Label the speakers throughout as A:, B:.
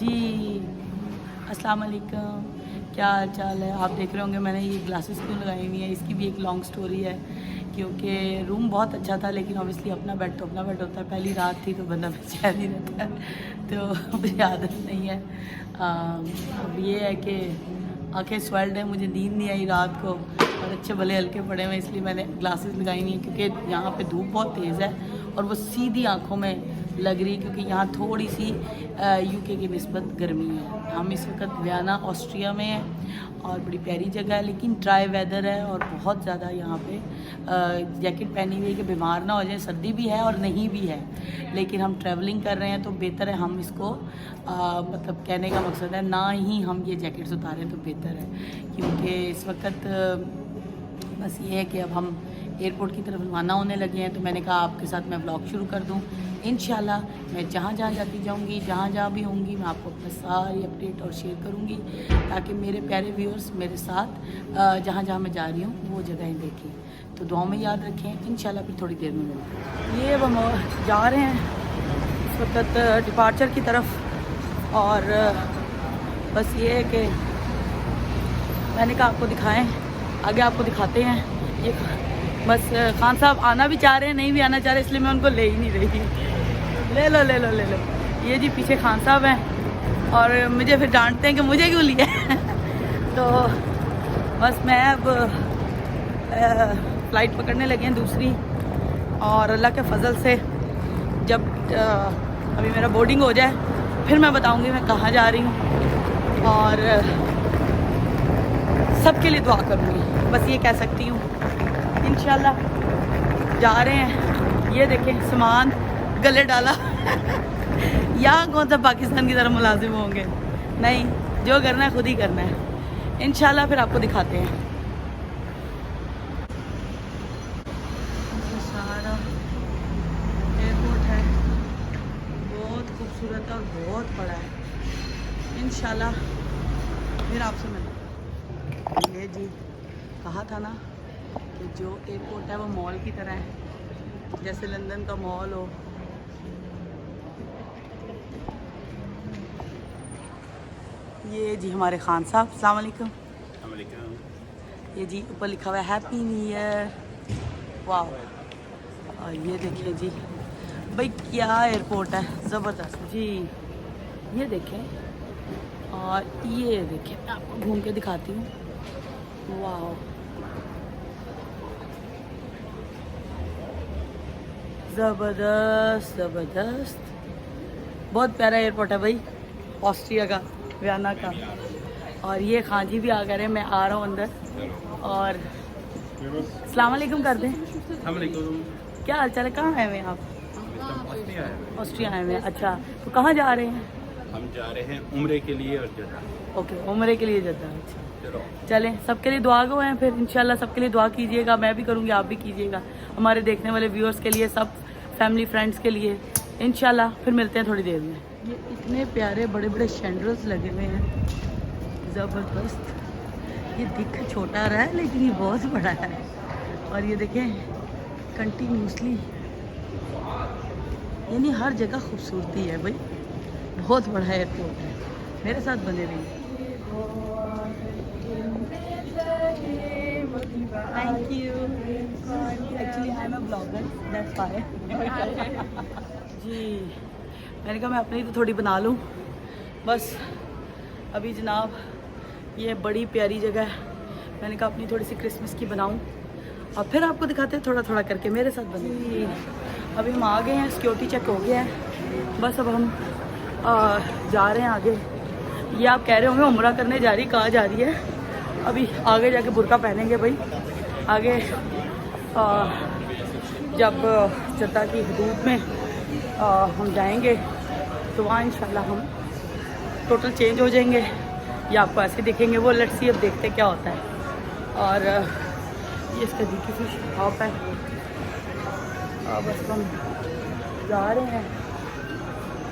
A: जी अस्सलाम वालेकुम, क्या हाल चाल है। आप देख रहे होंगे मैंने ये ग्लासेस क्यों लगाई हुई है, इसकी भी एक लॉन्ग स्टोरी है। क्योंकि रूम बहुत अच्छा था लेकिन ऑब्वियसली अपना बेड तो अपना बेड होता है। पहली रात थी तो बंदा बेचैन ही रहता है, तो मुझे आदत नहीं है। अब ये है कि आंखें स्वेल्ड है, मुझे नींद नहीं आई रात को और अच्छे भले हल्के पड़े हुए, इसलिए मैंने ग्लासेस लगाई हुई हैं। क्योंकि यहाँ पे धूप बहुत तेज़ है और वो सीधी आंखों में लग रही, क्योंकि यहाँ थोड़ी सी यूके की निस्बत गर्मी है। हम इस वक्त वियना ऑस्ट्रिया में हैं और बड़ी प्यारी जगह है, लेकिन ड्राई वेदर है और बहुत ज़्यादा यहाँ पे जैकेट पहनी हुई है कि बीमार ना हो जाए। सर्दी भी है और नहीं भी है, लेकिन हम ट्रैवलिंग कर रहे हैं तो बेहतर है हम इसको मतलब कहने का मकसद है ना ही हम ये जैकेट्स उतारें तो बेहतर है। क्योंकि इस वक्त बस ये है कि अब हम एयरपोर्ट की तरफ रवाना होने लगे हैं, तो मैंने कहा आपके साथ मैं ब्लॉग शुरू कर दूं। इंशाल्लाह मैं जहाँ जहाँ जाती जाऊँगी, जहाँ जहाँ भी होंगी, मैं आपको अपना सारी अपडेट और शेयर करूँगी, ताकि मेरे प्यारे व्यूअर्स मेरे साथ जहाँ जहाँ मैं जा रही हूँ वो जगहें देखें। तो दुआ में याद रखें, इंशाल्लाह फिर थोड़ी देर में मिलते हैं। ये हम जा रहे हैं इस वक्त डिपार्चर की तरफ, और बस ये है कि मैंने कहा आपको दिखाएँ, आगे आपको दिखाते हैं। ये बस खान साहब आना भी चाह रहे हैं, नहीं भी आना चाह रहे, इसलिए मैं उनको ले ही नहीं रही। ले लो ले लो ले लो। ये जी पीछे खान साहब हैं और मुझे फिर डांटते हैं कि मुझे क्यों लिया। तो बस मैं अब फ़्लाइट पकड़ने लगे हैं दूसरी, और अल्लाह के फजल से जब अभी मेरा बोर्डिंग हो जाए फिर मैं बताऊंगी मैं कहाँ जा रही हूँ, और सबके लिए दुआ करूँगी, बस ये कह सकती हूँ। इंशाल्लाह जा रहे हैं। ये देखें सामान गले डाला। यहाँ कौन सा पाकिस्तान की तरह मुलाजिम होंगे, नहीं, जो करना है खुद ही करना है। इंशाल्लाह फिर आपको दिखाते हैं। सारा एयरपोर्ट है, बहुत खूबसूरत है और बहुत बड़ा है। इंशाल्लाह फिर आपसे मिलूँ। ये जी कहा था ना कि जो एयरपोर्ट है वो मॉल की तरह है, जैसे लंदन का मॉल हो। ये जी हमारे खान साहब, अस्सलाम वालेकुम। ये जी ऊपर लिखा हुआ है हैप्पी न्यू ईयर। वाह, और ये देखिए जी भाई क्या एयरपोर्ट है, ज़बरदस्त जी। ये देखें और ये देखें, मैं आपको घूम के दिखाती हूँ। वाह, ज़बरदस्त ज़बरदस्त, बहुत प्यारा एयरपोर्ट है भाई ऑस्ट्रिया का, वियना का। और ये खान जी भी आ गए हैं, मैं आ रहा हूँ अंदर। और अस्सलाम वालेकुम कर दें। क्या हाल चाल है, कहाँ आए हुए हैं आप? ऑस्ट्रिया आए हुए हैं, अच्छा। तो कहाँ जा रहे हैं?
B: हम जा रहे हैं उम्रे के लिए और जद्दा।
A: ओके, उम्रे के लिए जद्दा। अच्छा चलें, सबके लिए दुआ गो हैं फिर इंशाल्लाह। सबके लिए दुआ कीजिएगा, मैं भी करूँगी, आप भी कीजिएगा, हमारे देखने वाले व्यूअर्स के लिए, सब फैमिली फ्रेंड्स के लिए। इंशाल्लाह फिर मिलते हैं थोड़ी देर में। ये इतने प्यारे बड़े बड़े शैंडल्स लगे हुए हैं, ज़बरदस्त। ये दिख छोटा रहा है लेकिन ये बहुत बड़ा है। और ये देखें कंटिन्यूसली, यानी हर जगह खूबसूरती है भाई, बहुत बड़ा एयरपोर्ट है। मेरे साथ बने रहिए। Thank you. Actually I am a blogger, that's why. जी मैंने कहा मैं अपनी तो थोड़ी बना लूँ बस। अभी जनाब ये बड़ी प्यारी जगह है, मैंने कहा अपनी थोड़ी सी क्रिसमस की बनाऊँ और फिर आपको दिखाते हैं थोड़ा थोड़ा करके। मेरे साथ बने। अभी हम आ गए हैं, सिक्योरिटी चेक हो गया है, बस अब हम जा रहे हैं आगे। ये आप कह रहे होंगे उम्रा करने जा रही, कहाँ जा रही है? अभी आगे जाके बुर्का पहनेंगे भाई। आगे जब जद्दा की हदूद में हम जाएंगे तो वहाँ इंशाल्लाह हम टोटल चेंज हो जाएंगे, या आपको ऐसे दिखेंगे वो। लेट्स सी, अब देखते क्या होता है। और ये इसका जी की शॉप है, बस हम जा रहे हैं।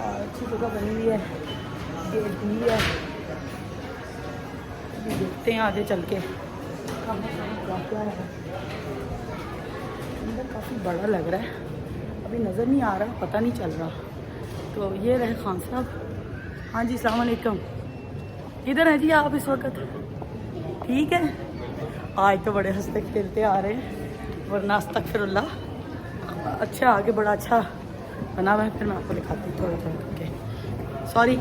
A: और अच्छी जगह बनी हुई है, गेट भी है। अभी देखते हैं आगे चल के क्या है। अंदर काफ़ी बड़ा लग रहा है, अभी नज़र नहीं आ रहा, पता नहीं चल रहा। तो ये रहे खान साहब, हाँ जी, अस्सलाम वालेकुम। किधर है जी आप इस वक्त? ठीक है, आज तो बड़े हंसते खेलते आ रहे हैं, वरना अस्तगफिरुल्लाह। अच्छा आगे बड़ा अच्छा बना हुआ है, फिर मैं आपको दिखाती हूँ थोड़ा थोड़ा करके। सॉरी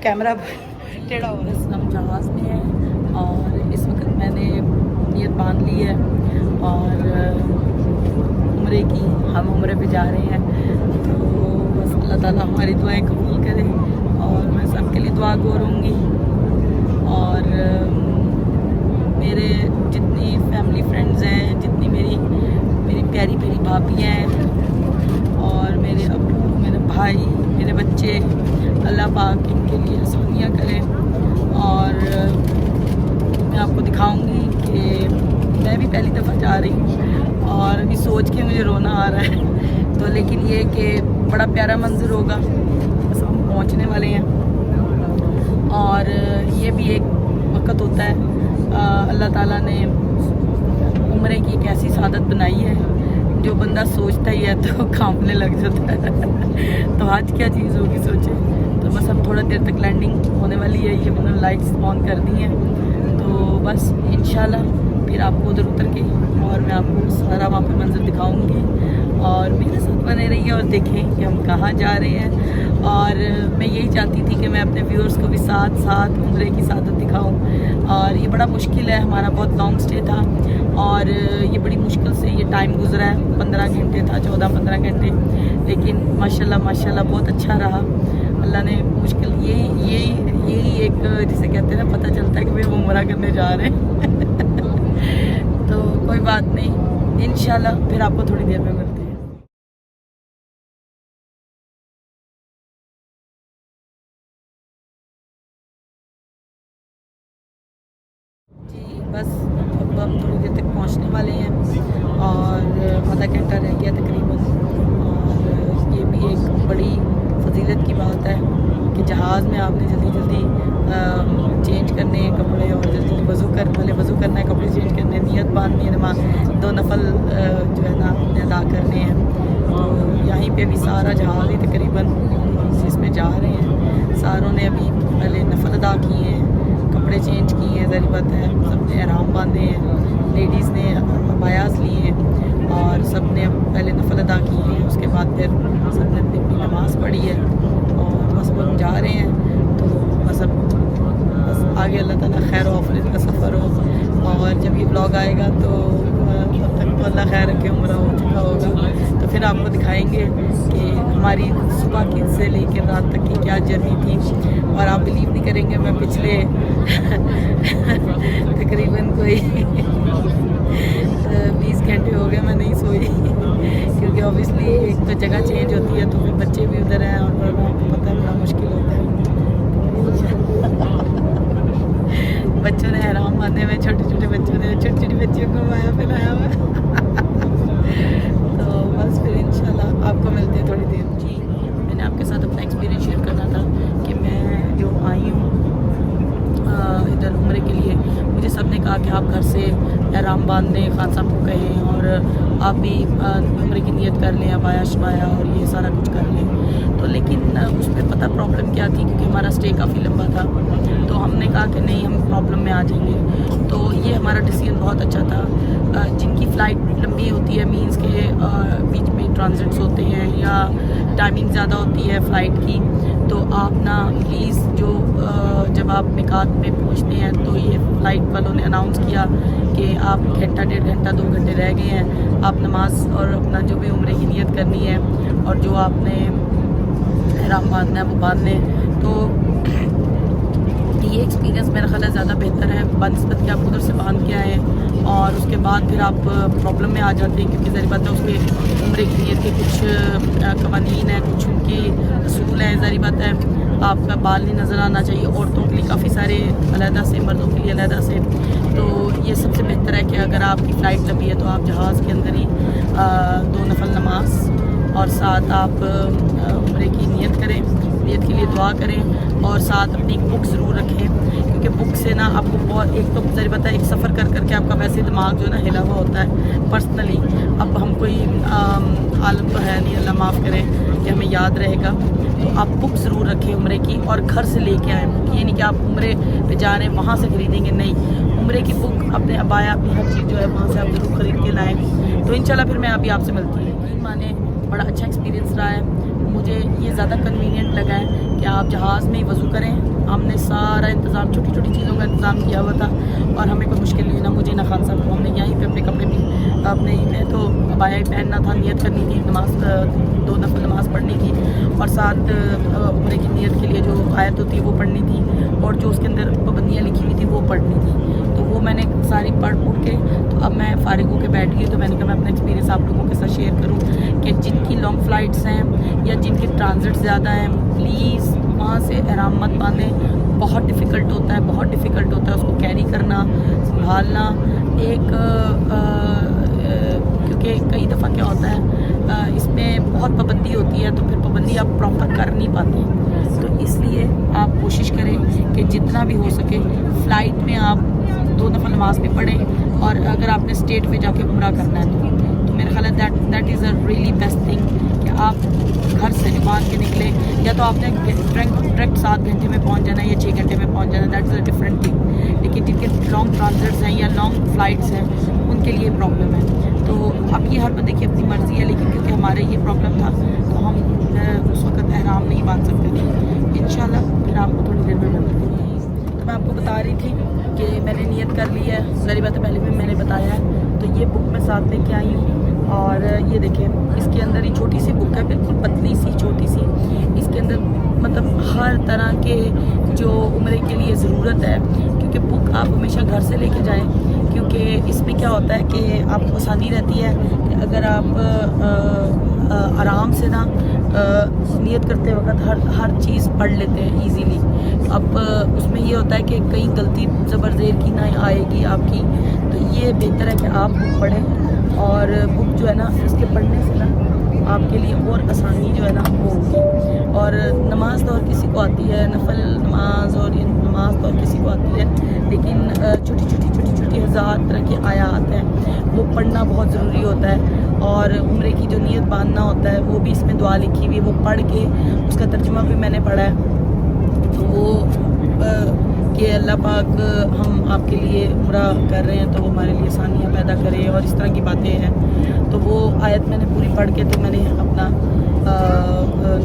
A: कैमरा टेढ़ा हो रहा है। हम जहाज़ में हैं और इस वक्त मैंने नियत बांध ली है और उम्रे की, हम उम्रे पे जा रहे हैं। तो बस अल्लाह ताला हमारी दुआएं कबूल करे और मैं सबके लिए दुआ करूँगी। और मेरे जितनी फैमिली फ्रेंड्स हैं, जितनी मेरी प्यारी प्यारी भाभियाँ हैं और मेरे अब्बू, मेरे भाई, मेरे बच्चे, अल्लाह पाक इनके लिए आसानियाँ करे। और मैं आपको दिखाऊंगी कि मैं भी पहली दफ़ा जा रही हूँ और अभी सोच के मुझे रोना आ रहा है। तो लेकिन ये कि बड़ा प्यारा मंजर होगा, बस हम पहुँचने वाले हैं। और ये भी एक वक्त होता है, अल्लाह ताला ने उम्रे की एक ऐसी सादत बनाई है जो बंदा सोचता ही है तो कांपने लग जाता है। तो आज क्या चीज़ होगी सोचे। तो बस अब थोड़ा देर तक लैंडिंग होने वाली है, ये मैंने लाइट्स ऑन कर दी हैं। तो बस इंशाल्लाह फिर आपको उधर उतर के और मैं आपको सारा वहाँ पे मंजर दिखाऊंगी और मेरे साथ बने रहिए और देखें कि हम कहाँ जा रहे हैं। और मैं यही चाहती थी कि मैं अपने व्यूअर्स को भी साथ साथ उम्रे की सादत दिखाऊं। और ये बड़ा मुश्किल है, हमारा बहुत लॉन्ग स्टे था और ये बड़ी मुश्किल से ये टाइम गुजरा है। 15 घंटे था, 14-15 घंटे, लेकिन माशाल्लाह माशाल्लाह बहुत अच्छा रहा। अल्लाह ने मुश्किल यही एक जिसे कहते हैं ना, पता चलता है कि भाई वो उम्रा करने जा रहे हैं। तो कोई बात नहीं, इंशाल्लाह फिर आपको थोड़ी देर में मिलते हैं। जी बस अब हम थोड़ी देर तक पहुंचने वाले हैं और आधा घंटा रह गया तकरीबन। और ये भी एक बड़ी फजीलत की बात है कि जहाज़ में आपने जल्दी जल्दी चेंज करने हैं कपड़े और जल्दी जल्दी वज़ू करना है, कपड़े चेंज करने, नियत बांधनी है, नमाज 2 नफल जो है ना आपने अदा करने हैं। तो यहीं पे अभी सारा जहाज़ ही तकरीबन जिसमें जा रहे हैं, सारों ने अभी पहले नफल अदा किए हैं, कपड़े चेंज किए हैं, ज़ाहिर बात है सबने एहराम बांधे हैं, लेडीज़ ने अबायास लिए हैं और सब ने पहले नफल अदा किए हैं। उसके बाद फिर सब ने अपनी अपनी नमाज़ पढ़ी है और बस हम जा रहे हैं। तो बस अब आगे अल्लाह ताला खैर आफियत का सफ़र हो और जब ये ब्लॉग आएगा तो तब तक तो अल्लाह खैर रखे उम्रा हो चुका होगा। तो फिर आपको दिखाएंगे कि हमारी सुबह की से लेकर रात तक की क्या जर्नी थी। और आप बिलीव नहीं करेंगे, मैं पिछले तकरीबन कोई 20 घंटे हो गए मैं नहीं सोई, क्योंकि ऑब्वियसली एक तो जगह चेंज होती है, तो फिर बच्चे भी उधर हैं और आपको पता है बड़ा मुश्किल होता है। बच्चों ने एहराम बांधे हुए, छोटे छोटे बच्चों ने छोटी छोटी बच्चियों को घुमाया फिराया हुआ। तो बस फिर इंशाल्लाह आपको मिलते हैं थोड़ी देर। जी मैंने आपके साथ अपना एक्सपीरियंस शेयर करना था कि मैं जो आई हूँ इधर उम्रे के लिए, मुझे सब ने कहा कि आप घर से एहराम बांध दें, खान साहब को कहें और आप भी उम्रे की नियत कर लें, अबाया शबाया और ये सारा कुछ कर लें। तो लेकिन उसमें पता प्रॉब्लम क्या थी, क्योंकि हमारा स्टे काफ़ी लंबा था, तो हमने कहा कि नहीं हम प्रॉब्लम में आ जाएंगे। तो ये हमारा डिसीजन बहुत अच्छा था। जिनकी फ़्लाइट लंबी होती है, मीन्स के बीच में ट्रांजिट्स होते हैं या टाइमिंग ज़्यादा होती है फ़्लाइट की, तो आप ना प्लीज़ जो जब आप मिकात में पहुंचते हैं तो ये फ़्लाइट वालों ने अनाउंस किया कि आप घंटा 1.5 घंटा 2 घंटे रह गए हैं, आप नमाज और अपना जो भी उम्रे की नियत करनी है और जो आपने एहराम बांधना है वो बांध लें। तो ये एक्सपीरियंस मेरा ख्याल है ज़्यादा बेहतर है बनस्बत कि आप उधर से बांध के आए और उसके बाद फिर आप प्रॉब्लम में आ जाते हैं, क्योंकि ज़ाहिर बात है उसके उम्रे की नियत के कुछ कवानीन हैं, कुछ उनके असूल हैं। ज़ाहिर बात है आपका बाल नहीं नज़र आना चाहिए, औरतों के लिए काफ़ी सारे अलहदा से, मर्दों के लिए अलहदा से। तो ये सबसे बेहतर है कि अगर आपकी फ़्लाइट लंबी है तो आप जहाज़ के अंदर ही 2 नफल नमाज और साथ आप उम्रे की नियत करें, नियत के लिए दुआ करें और साथ अपनी बुक ज़रूर रखें, क्योंकि बुक से ना आपको बहुत, एक तो ज़रूर पता है, एक सफ़र कर करके आपका वैसे दिमाग जो है ना हिला हुआ होता है पर्सनली। अब हम कोई आलम तो है नहीं, अल्लाह माफ़ करे, कि हमें याद रहेगा। तो आप बुक ज़रूर रखें उम्रे की, और घर से लेके आएँ बुक। ये नहीं कि आप उम्रे पे जा रहे हैं वहाँ से ख़रीदेंगे, नहीं, उम्रे की बुक, अपने अबाया, अपनी हर चीज़ जो है वहाँ से आप ज़रूर ख़रीद के लाएँ। तो इंशाल्लाह फिर मैं अभी आपसे मिलती हूँ। माने बड़ा अच्छा एक्सपीरियंस रहा है, मुझे ये ज़्यादा कन्वीनियंट लगा है कि आप जहाज़ में ही वज़ू करें। हमने सारा इंतज़ाम, छोटी छोटी चीज़ों का इंतज़ाम किया हुआ था, और हमें कोई मुश्किल नहीं, ना मुझे ना खान साहब को। हमने यहीं पे अपने कपड़े भी अपने ही में तो अबाया ही पहनना था, नियत करनी थी, नमाज 2 नफल नमाज़ पढ़नी थी, और साथ उम्रे की नियत के लिए जो आयत होती है वो पढ़नी थी, और जो उसके अंदर पाबंदियाँ लिखी हुई थी वो पढ़नी थी। तो वो मैंने सारी पढ़ के, तो अब मैं फ़ारिग होकर बैठ गई। तो मैंने कहा मैं अपना एक्सपीरियंस आप लोगों के साथ शेयर करूँ कि जिनकी लॉन्ग फ़्लाइट्स हैं या जिनके ट्रांजिट ज़्यादा हैं, प्लीज़ वहाँ से एहराम मत बांधें। बहुत डिफ़िकल्ट होता है, बहुत डिफ़िकल्ट होता है उसको कैरी करना, संभालना। एक क्योंकि कई दफ़ा क्या होता है, इसमें बहुत पाबंदी होती है, तो फिर पाबंदी आप प्रॉपर कर नहीं पाते। तो इसलिए आप कोशिश करें कि जितना भी हो सके फ़्लाइट में आप 2 नफल नमाज भी पढ़ें, और अगर आपने स्टेट पे जाके उम्रा करना है तो मेरा ख्याल है that is a really best thing कि आप घर से मान के निकले, या तो आपने डायरेक्ट 7 घंटे में पहुंच जाना है या 6 घंटे में पहुंच जाना है, that is a different thing. लेकिन जिनके लॉन्ग ट्रांजिट्स हैं या लॉन्ग फ़्लाइट्स हैं, उनके लिए प्रॉब्लम है। तो अब ये हर बंदे की अपनी मर्ज़ी है, लेकिन क्योंकि हमारे ये प्रॉब्लम था तो हम उस वक्त एहराम नहीं बांध सकते थे। इंशाल्लाह फिर आपको थोड़ी देर में मिलती हूँ। तो मैं आपको बता रही थी कि मैंने नियत कर ली है, ज़री बात पहले भी मैंने बताया है। तो ये बुक मैं साथ लेके आई हूँ, और ये देखें, इसके अंदर ही छोटी सी बुक है, बिल्कुल पतली सी छोटी सी। इसके अंदर मतलब हर तरह के जो उम्रे के लिए ज़रूरत है, क्योंकि बुक आप हमेशा घर से लेके जाएं, क्योंकि इसमें क्या होता है कि आपको आसानी रहती है कि अगर आप आराम से ना नियत करते वक्त हर चीज़ पढ़ लेते हैं ईज़िली। अब उसमें ये होता है कि कहीं गलती ज़बरज़ेर की ना आएगी आपकी, तो ये बेहतर है कि आप बुक पढ़ें। और बुक जो है ना, इसके पढ़ने से ना आपके लिए और आसानी जो है ना वो होगी। और नमाज तो और किसी को आती है, नफल नमाज और ये नमाज तो और किसी को आती है, लेकिन छोटी हज़ार तरह की आयात हैं, वो पढ़ना बहुत ज़रूरी होता है। और उम्रे की जो नियत बांधना होता है वो भी इसमें दुआ लिखी हुई है, वो पढ़ के उसका तर्जुमा भी मैंने पढ़ा है। तो वो कि अल्लाह पाक हम आपके लिए उम्रा कर रहे हैं तो वो हमारे लिए आसानियाँ पैदा करे, और इस तरह की बातें हैं। तो वो आयत मैंने पूरी पढ़ के तो मैंने अपना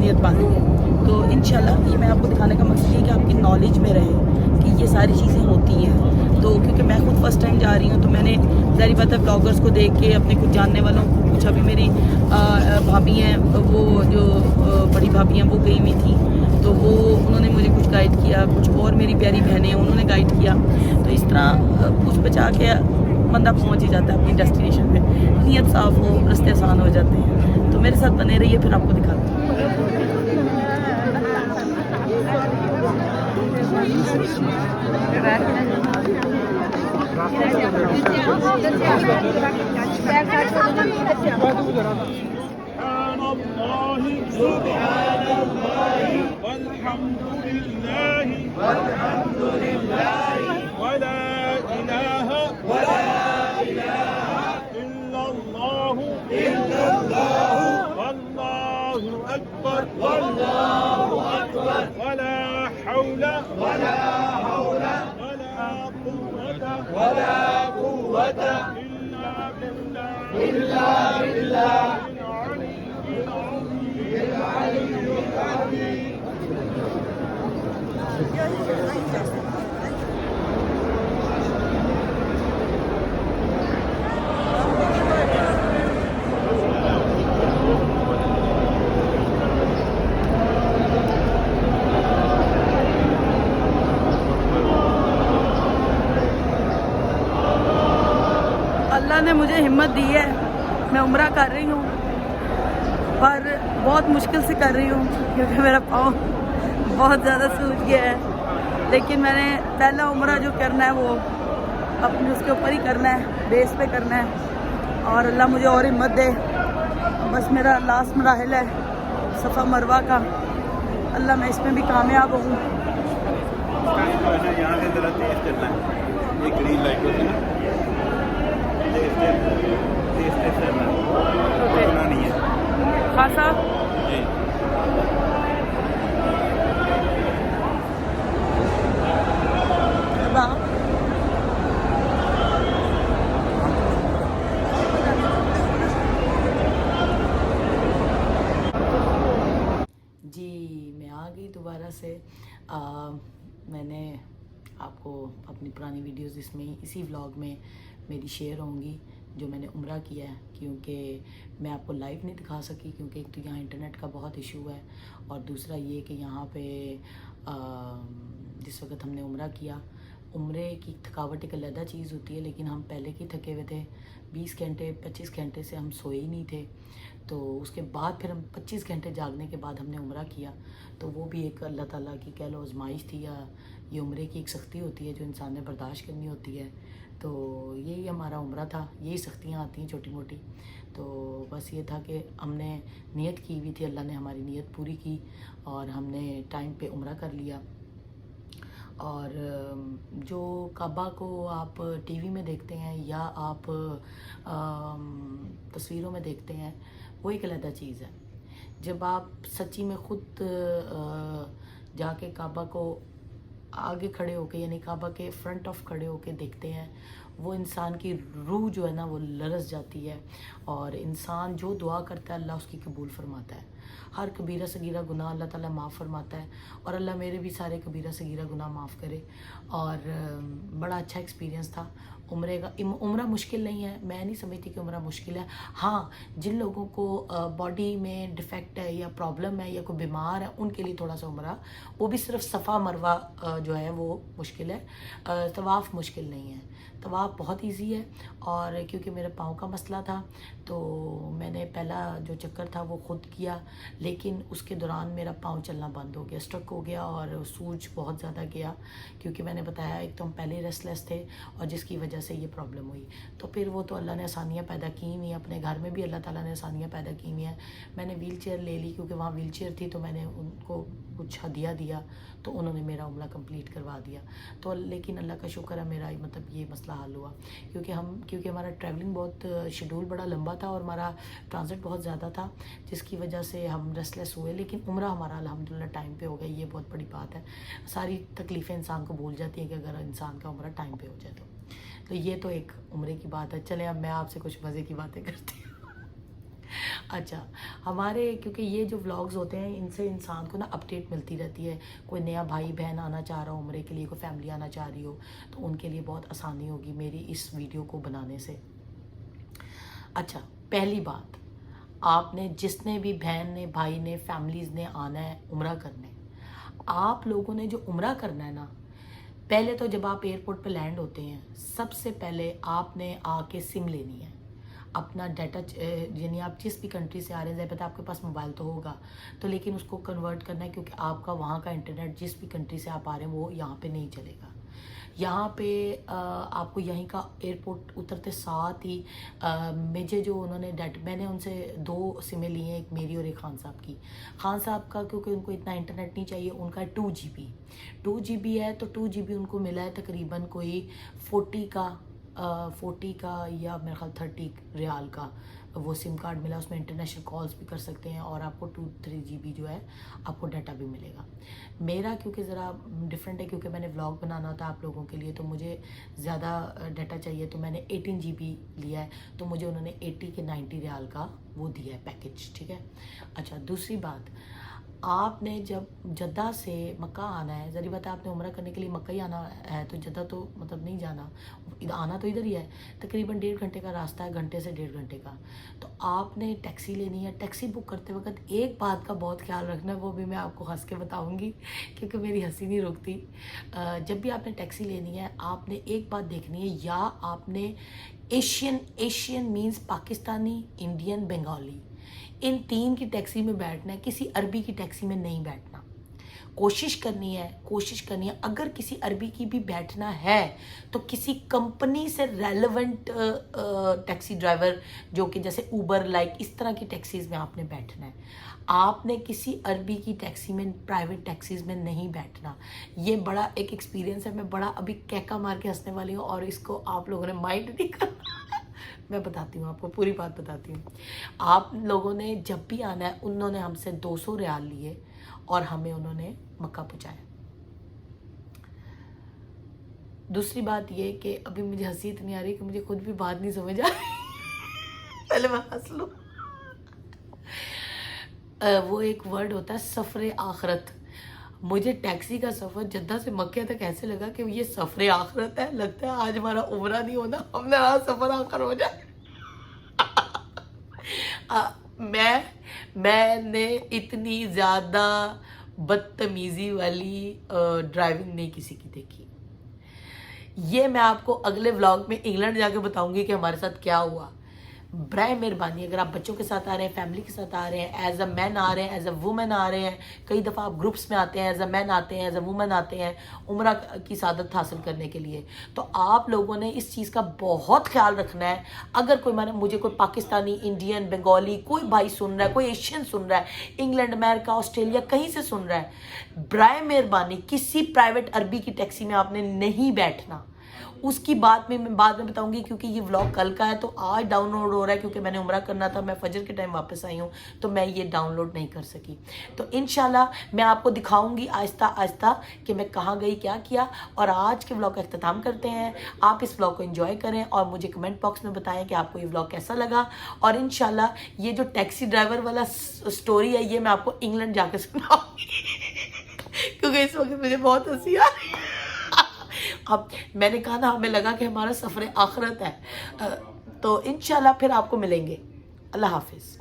A: नियत बांधी है। तो इंशाल्लाह ये मैं आपको दिखाने का मकसद ये कि आपकी नॉलेज में रहे कि ये सारी चीज़ें होती हैं। तो क्योंकि मैं खुद फर्स्ट टाइम जा रही हूँ, तो मैंने ज़ाहिर बात है ब्लॉगर्स को देख के, अपने कुछ जानने वालों को कुछ, अभी मेरी भाभी हैं, वो जो बड़ी भाभी हैं वो गई हुई थी, तो वो उन्होंने मुझे कुछ गाइड किया, कुछ और मेरी प्यारी बहनें हैं उन्होंने गाइड किया। तो इस तरह कुछ बचा के बंदा पहुंच ही जाता है अपनी डेस्टिनेशन पे। नीयत साफ़ हो, रास्ते आसान हो जाते हैं। तो मेरे साथ बने रहिए, फिर आपको दिखाते हैं। अल्लाह ने मुझे हिम्मत दी है, मैं उम्रा कर रही हूँ, पर बहुत मुश्किल से कर रही हूँ क्योंकि मेरा पाँव बहुत ज़्यादा सूज गया है। लेकिन मैंने पहला उम्रा जो करना है वो अपने उसके ऊपर ही करना है, बेस पे करना है, और अल्लाह मुझे और हिम्मत दे। बस मेरा लास्ट मराहिल है सफ़ा मरवा का, अल्लाह मैं इसमें भी कामयाब हूँ।
B: इसका जो है ना, यहाँ से ज़रा तेज चलना है, ये ग्रीन लाइट होती है ना, तेज चलना है, रुकना नहीं है।
A: खासा
B: जी
A: जी मैं आ गई दोबारा से। मैंने आपको अपनी पुरानी वीडियोस इसमें इसी व्लॉग में मेरी शेयर होंगी जो मैंने उम्रा किया है, क्योंकि मैं आपको लाइव नहीं दिखा सकी क्योंकि एक तो यहाँ इंटरनेट का बहुत इशू है, और दूसरा ये कि यहाँ पे जिस वक्त हमने उम्रा किया, उम्रे की थकावट एक अलग चीज़ होती है, लेकिन हम पहले के थके हुए थे। 20 घंटे 25 घंटे से हम सोए ही नहीं थे, तो उसके बाद फिर हम 25 घंटे जागने के बाद हमने उम्रा किया। तो वो भी एक अल्लाह ताला की कह लो आजमाइश थी, या ये उम्रे की एक सख्ती होती है जो इंसान ने बर्दाश्त करनी होती है। तो यही हमारा उम्रा था, यही सख्तियाँ आती हैं छोटी मोटी। तो बस ये था कि हमने नियत की हुई थी, अल्लाह ने हमारी नियत पूरी की और हमने टाइम पे उम्रा कर लिया। और जो काबा को आप टीवी में देखते हैं या आप तस्वीरों में देखते हैं, वो एक अलग चीज़ है। जब आप सच्ची में ख़ुद जाके काबा को आगे खड़े होके, यानी काबा के फ्रंट ऑफ खड़े होके देखते हैं, वो इंसान की रूह जो है ना वो लरस जाती है, और इंसान जो दुआ करता है अल्लाह उसकी कबूल फरमाता है। हर कबीरा सगीरा गुनाह अल्लाह ताला माफ़ फरमाता है, और अल्लाह मेरे भी सारे कबीरा सगीरा गुनाह माफ़ करे। और बड़ा अच्छा एक्सपीरियंस था उम्रे का। उम्रा मुश्किल नहीं है, मैं नहीं समझती कि उम्रा मुश्किल है। हाँ, जिन लोगों को बॉडी में डिफेक्ट है या प्रॉब्लम है या कोई बीमार है, उनके लिए थोड़ा सा उम्रा, वो भी सिर्फ सफ़ा मरवा जो है वो मुश्किल है, तवाफ़ मुश्किल नहीं है। तवाफ़ बहुत इजी है, और क्योंकि मेरे पाँव का मसला था तो मैंने पहला जो चक्कर था वो ख़ुद किया, लेकिन उसके दौरान मेरा पाँव चलना बंद हो गया, स्ट्रक हो गया, और सूज बहुत ज़्यादा गया, क्योंकि मैंने बताया एक तो हम पहले रेस्टलेस थे और जिसकी वजह से ये प्रॉब्लम हुई। तो फिर वो तो अल्लाह ने आसानियाँ पैदा की हुई हैं, अपने घर में भी अल्लाह ताला ने आसानियाँ पैदा की हुई हैं। मैंने व्हील चेयर ले ली, क्योंकि वहाँ व्हील चेयर थी, तो मैंने उनको कुछ हदिया दिया, तो उन्होंने मेरा उम्रा कंप्लीट करवा दिया। तो लेकिन अल्लाह का शुक्र है, मेरा मतलब ये मसला हल हुआ, क्योंकि हमारा ट्रैवलिंग बहुत शेड्यूल बड़ा लंबा था और हमारा ट्रांजिट बहुत ज़्यादा था, जिसकी वजह से हम रेस्टलेस हुए। लेकिन उम्रा हमारा अल्हम्दुलिल्लाह टाइम पे हो गया, ये बहुत बड़ी बात है। सारी तकलीफ़ें इंसान को भूल जाती हैं कि अगर इंसान का उम्रा टाइम पे हो जाए तो ये तो एक उम्रे की बात है। चलें अब मैं आपसे कुछ मज़े की बातें करती हूँ। अच्छा, हमारे क्योंकि ये जो व्लॉग्स होते हैं, इनसे इंसान को ना अपडेट मिलती रहती है। कोई नया भाई बहन आना चाह रहा हो उम्रे के लिए, कोई फैमिली आना चाह रही हो, तो उनके लिए बहुत आसानी होगी मेरी इस वीडियो को बनाने से। अच्छा, पहली बात, आपने जिसने भी बहन ने, भाई ने, फैमिलीज़ ने आना है उम्रा करने, आप लोगों ने जो उम्रा करना है ना, पहले तो जब आप एयरपोर्ट पे लैंड होते हैं, सबसे पहले आपने आके सिम लेनी है, अपना डाटा, यानी आप जिस भी कंट्री से आ रहे हैं, पता आपके पास मोबाइल तो होगा, तो लेकिन उसको कन्वर्ट करना है, क्योंकि आपका वहाँ का इंटरनेट जिस भी कंट्री से आप आ रहे हैं वो यहाँ पे नहीं चलेगा। यहाँ पे आपको यहीं का एयरपोर्ट उतरते साथ ही मुझे जो उन्होंने मैंने उनसे 2 सिमें ली हैं, एक मेरी और एक खान साहब की। खान साहब का क्योंकि उनको इतना इंटरनेट नहीं चाहिए, उनका 2 GB है, तो 2 GB उनको मिला है तकरीबन कोई 40 का या मेरे ख्याल 30 रियाल का वो सिम कार्ड मिला। उसमें इंटरनेशनल कॉल्स भी कर सकते हैं और आपको 2-3 GB जो है आपको डाटा भी मिलेगा। मेरा क्योंकि ज़रा डिफरेंट है, क्योंकि मैंने व्लॉग बनाना था आप लोगों के लिए, तो मुझे ज़्यादा डाटा चाहिए, तो मैंने 18 GB लिया है, तो मुझे उन्होंने 80 के 90 रियाल का वो दिया है पैकेज, ठीक है। अच्छा, दूसरी बात, आपने जब जद्दा से मक्का आना है, ज़री बात है आपने उम्रा करने के लिए मक्का ही आना है, तो जद्दा तो मतलब नहीं जाना, आना तो इधर ही है। तकरीबन 1.5 घंटे का रास्ता है, घंटे से 1.5 घंटे का। तो आपने टैक्सी लेनी है। टैक्सी बुक करते वक्त एक बात का बहुत ख्याल रखना, वो भी मैं आपको हंस के बताऊँगी क्योंकि मेरी हंसी नहीं रुकती। जब भी आपने टैक्सी लेनी है, आपने एक बात देखनी है, या आपने Asian means Pakistani, Indian, Bengali, इन 3 की टैक्सी में बैठना है, किसी अरबी की टैक्सी में नहीं बैठना।
C: कोशिश करनी है अगर किसी अरबी की भी बैठना है तो किसी कंपनी से रेलेवेंट टैक्सी ड्राइवर जो कि जैसे उबर लाइक इस तरह की टैक्सीज़ में आपने बैठना है। आपने किसी अरबी की टैक्सी में, प्राइवेट टैक्सीज़ में नहीं बैठना। ये बड़ा एक एक्सपीरियंस है, मैं बड़ा अभी कैका मार के हंसने वाली हूँ और इसको आप लोगों ने माइंड नहीं करना। मैं बताती हूँ आपको, पूरी बात बताती हूँ। आप लोगों ने जब भी आना है, उन्होंने हमसे 200 रियाल लिए और हमें उन्होंने मक्का पहुँचाया। दूसरी बात ये कि अभी मुझे हंसी इतनी आ रही है कि मुझे खुद भी बात नहीं समझ आ रही। पहले मैं हंस लूँ। वो एक वर्ड होता है सफ़र आखरत। मुझे टैक्सी का सफ़र जद्दा से मक्के तक ऐसे लगा कि ये सफ़र आखरत है। लगता है आज हमारा उम्रा नहीं होना, हमने आज सफ़र आखिर हो जाए। मैंने इतनी ज़्यादा बदतमीज़ी वाली ड्राइविंग नहीं किसी की देखी। ये मैं आपको अगले व्लॉग में इंग्लैंड जाके बताऊंगी कि हमारे साथ क्या हुआ। बराए मेहरबानी अगर आप बच्चों के साथ आ रहे हैं, फैमिली के साथ आ रहे हैं, एज अ मैन आ रहे हैं, एज अ वुमेन आ रहे हैं, कई दफ़ा आप ग्रुप्स में आते हैं, एज अ मैन आते हैं, एज अ वुमेन आते हैं उम्रा की सादत हासिल करने के लिए, तो आप लोगों ने इस चीज़ का बहुत ख्याल रखना है। अगर कोई मुझे कोई पाकिस्तानी, इंडियन, बंगाली कोई भाई सुन रहा है, कोई एशियन सुन रहा है, इंग्लैंड, अमेरिका, ऑस्ट्रेलिया कहीं से सुन रहा है, बराए मेहरबानी किसी प्राइवेट अरबी की टैक्सी में आपने नहीं बैठना। उसकी बात में मैं बाद में बताऊंगी, क्योंकि ये व्लॉग कल का है तो आज डाउनलोड हो रहा है, क्योंकि मैंने उम्रा करना था, मैं फजर के टाइम वापस आई हूँ तो मैं ये डाउनलोड नहीं कर सकी। तो इंशाल्लाह मैं आपको दिखाऊंगी आहिस्ता आहिस्ता कि मैं कहाँ गई, क्या किया। और आज के व्लॉग का अख्ताम करते हैं। आप इस व्लॉग को एंजॉय करें और मुझे कमेंट बॉक्स में बताएं कि आपको ये व्लॉग कैसा लगा। और इंशाल्लाह ये जो टैक्सी ड्राइवर वाला स्टोरी है ये मैं आपको इंग्लैंड जाके सुनाऊंगी क्योंकि इस वक्त मुझे बहुत हंसी आ रही है। अब मैंने कहा ना, हमें लगा कि हमारा सफ़र आखिरत है। तो इंशाल्लाह फिर आपको मिलेंगे। अल्लाह हाफिज़।